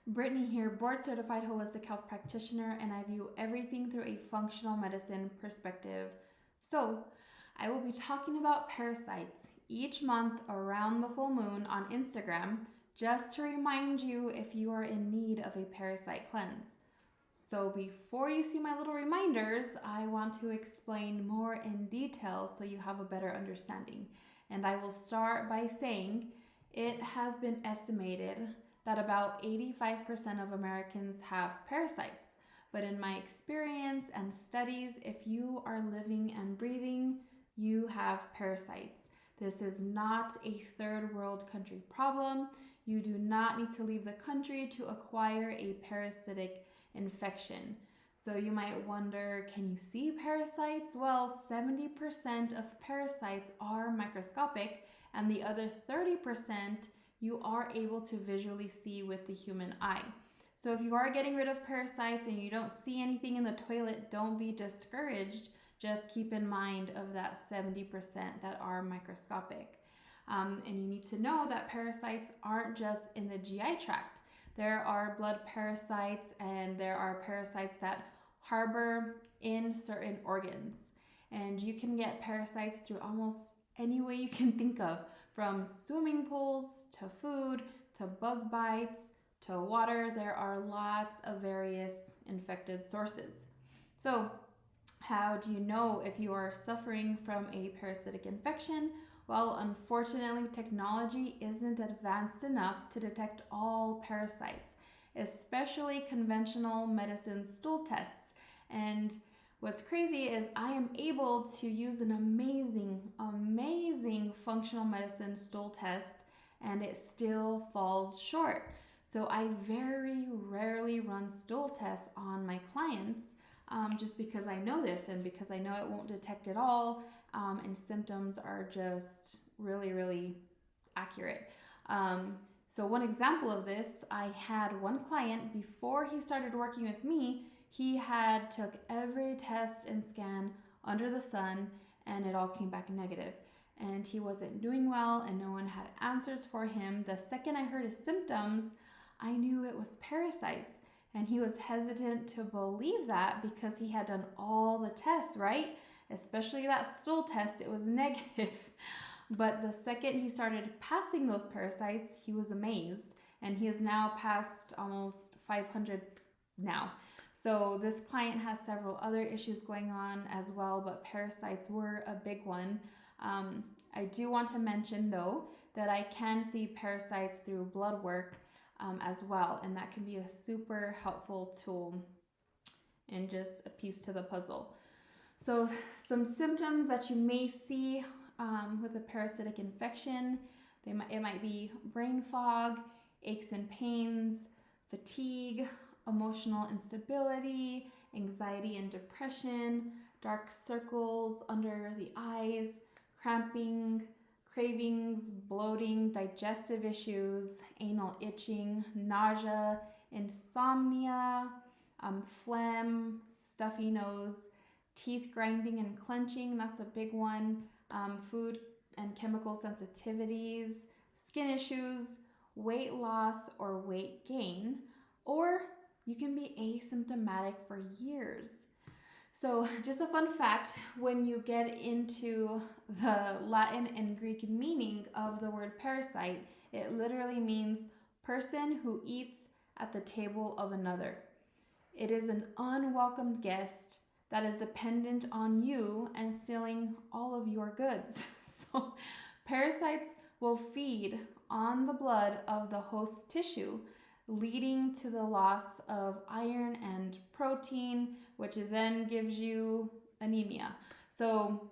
Brittany here, board certified holistic health practitioner, and I view everything through a functional medicine perspective. So, I will be talking about parasites each month around the full moon on Instagram just to remind you if you are in need of a parasite cleanse. So, before you see my little reminders, I want to explain more in detail so you have a better understanding. And I will start by saying it has been estimated that about 85% of Americans have parasites. But in my experience and studies, if you are living and breathing, you have parasites. This is not a third world country problem. You do not need to leave the country to acquire a parasitic infection. So you might wonder, can you see parasites? Well, 70% of parasites are microscopic, and the other 30% you are able to visually see with the human eye. So if you are getting rid of parasites and you don't see anything in the toilet, don't be discouraged. Just keep in mind of that 70% that are microscopic. And you need to know that parasites aren't just in the GI tract. There are blood parasites and there are parasites that harbor in certain organs. And you can get parasites through almost any way you can think of, from swimming pools to food to bug bites to water. There are lots of various infected sources. So, how do you know if you are suffering from a parasitic infection? Well, unfortunately, technology isn't advanced enough to detect all parasites, especially conventional medicine stool tests. And what's crazy is I am able to use an amazing functional medicine stool test, and it still falls short. So I very rarely run stool tests on my clients just because I know this and because I know it won't detect it all, and symptoms are just really accurate. So one example of this, I had one client before he started working with me. He had took every test and scan under the sun, and it all came back negative. And he wasn't doing well, and no one had answers for him. The second I heard his symptoms, I knew it was parasites. And he was hesitant to believe that because he had done all the tests, right? Especially that stool test, it was negative. But the second he started passing those parasites, he was amazed. And he has now passed almost 500 now. So this client has several other issues going on as well, but parasites were a big one. I do want to mention though that I can see parasites through blood work as well, and that can be a super helpful tool and just a piece to the puzzle. So some symptoms that you may see with a parasitic infection, it might be brain fog, aches and pains, fatigue, emotional instability, anxiety and depression, dark circles under the eyes, cramping, cravings, bloating, digestive issues, anal itching, nausea, insomnia, phlegm, stuffy nose, teeth grinding and clenching, that's a big one, food and chemical sensitivities, skin issues, weight loss or weight gain, or you can be asymptomatic for years. So just a fun fact, when you get into the Latin and Greek meaning of the word parasite, it literally means person who eats at the table of another. It is an unwelcome guest that is dependent on you and stealing all of your goods. So parasites will feed on the blood of the host tissue, leading to the loss of iron and protein, which then gives you anemia. So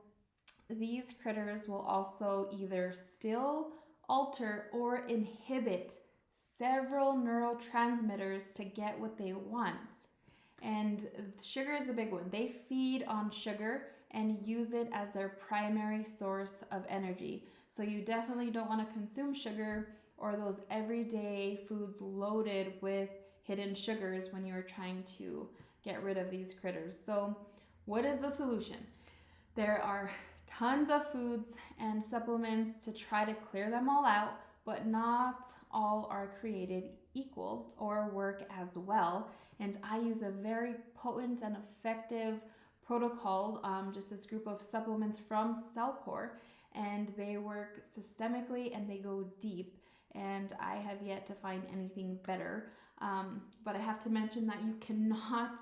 these critters will also either still, alter, or inhibit several neurotransmitters to get what they want. And sugar is a big one. They feed on sugar and use it as their primary source of energy. So you definitely don't want to consume sugar or those everyday foods loaded with hidden sugars when you're trying to get rid of these critters. So what is the solution? There are tons of foods and supplements to try to clear them all out, but not all are created equal or work as well. And I use a very potent and effective protocol, just this group of supplements from Cellcore, and they work systemically and they go deep. And I have yet to find anything better. But I have to mention that you cannot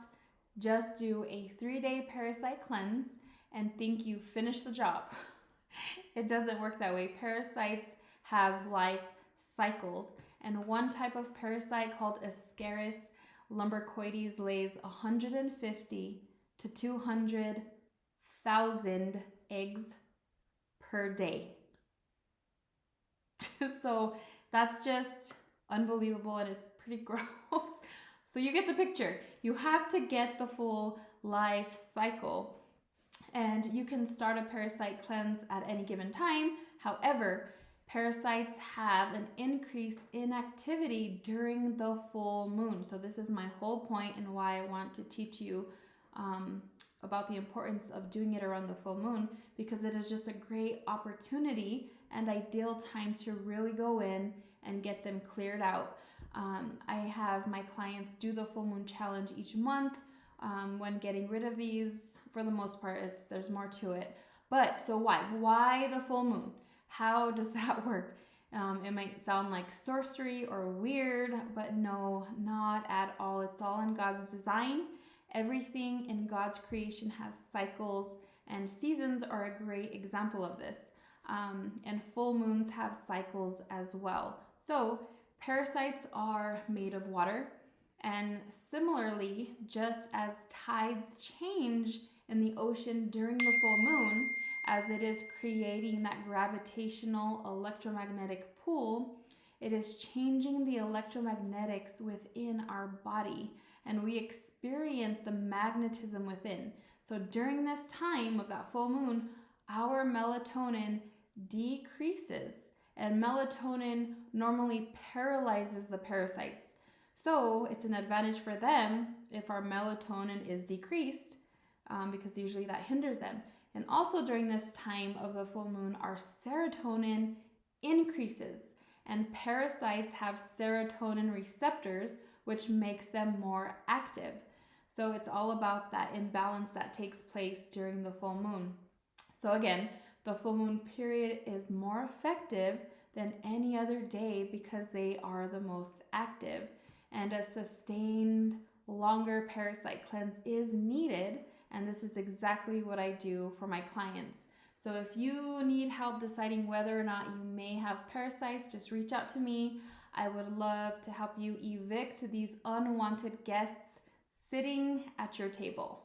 just do a 3-day parasite cleanse and think you finished the job. It doesn't work that way. Parasites have life cycles, and one type of parasite called Ascaris lumbricoides lays 150 to 200,000 eggs per day. So that's just unbelievable, and it's pretty gross. So you get the picture. You have to get the full life cycle. And you can start a parasite cleanse at any given time. However, parasites have an increase in activity during the full moon. So this is my whole point and why I want to teach you about the importance of doing it around the full moon, because it is just a great opportunity and ideal time to really go in and get them cleared out. I have my clients do the full moon challenge each month. When getting rid of these, for the most part, there's more to it. But so why the full moon? How does that work? It might sound like sorcery or weird, but no, not at all. It's all in God's design. Everything in God's creation has cycles, and seasons are a great example of this. And full moons have cycles as well. So parasites are made of water, and similarly, just as tides change in the ocean during the full moon, as it is creating that gravitational electromagnetic pull, it is changing the electromagnetics within our body, and we experience the magnetism within. So during this time of that full moon, our melatonin decreases, and melatonin normally paralyzes the parasites. So it's an advantage for them if our melatonin is decreased, because usually that hinders them. And also during this time of the full moon, our serotonin increases, and parasites have serotonin receptors, which makes them more active. So it's all about that imbalance that takes place during the full moon. So again, the full moon period is more effective than any other day because they are the most active, and a sustained longer parasite cleanse is needed, and this is exactly what I do for my clients. So if you need help deciding whether or not you may have parasites, just reach out to me. I would love to help you evict these unwanted guests sitting at your table.